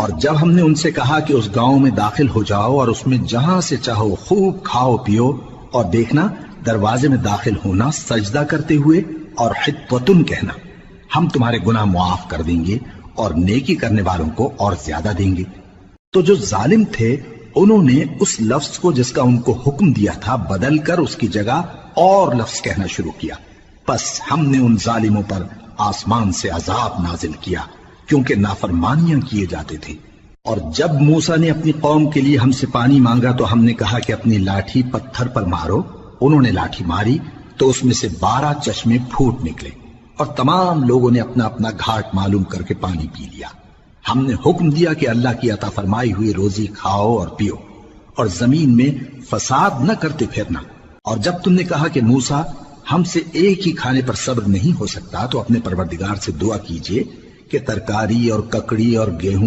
اور جب ہم نے ان سے کہا کہ اس گاؤں میں داخل ہو جاؤ اور اس میں جہاں سے چاہو خوب کھاؤ پیو، اور دیکھنا دروازے میں داخل ہونا سجدہ کرتے ہوئے اور حطوۃ کہنا، ہم تمہارے گناہ معاف کر دیں گے اور نیکی کرنے والوں کو اور زیادہ دیں گے۔ تو جو ظالم تھے انہوں نے اس لفظ کو جس کا ان کو حکم دیا تھا بدل کر اس کی جگہ اور لفظ کہنا شروع کیا، پس ہم نے ان ظالموں پر آسمان سے عذاب نازل کیا کیونکہ نافرمانیاں کیے جاتے تھے۔ اور جب موسیٰ نے اپنی قوم کے لیے ہم سے پانی مانگا تو ہم نے کہا کہ اپنی لاٹھی پتھر پر مارو۔ انہوں نے لاٹھی ماری تو اس میں سے 12 چشمے پھوٹ نکلے اور تمام لوگوں نے اپنا اپنا گھاٹ معلوم کر کے پانی پی لیا۔ ہم نے حکم دیا کہ اللہ کی عطا فرمائی ہوئی روزی کھاؤ اور پیو اور زمین میں فساد نہ کرتے پھرنا۔ اور جب تم نے کہا کہ موسیٰ ہم سے ایک ہی کھانے پر صبر نہیں ہو سکتا تو اپنے پروردگار سے دعا کیجئے کہ ترکاری اور ککڑی اور گیہوں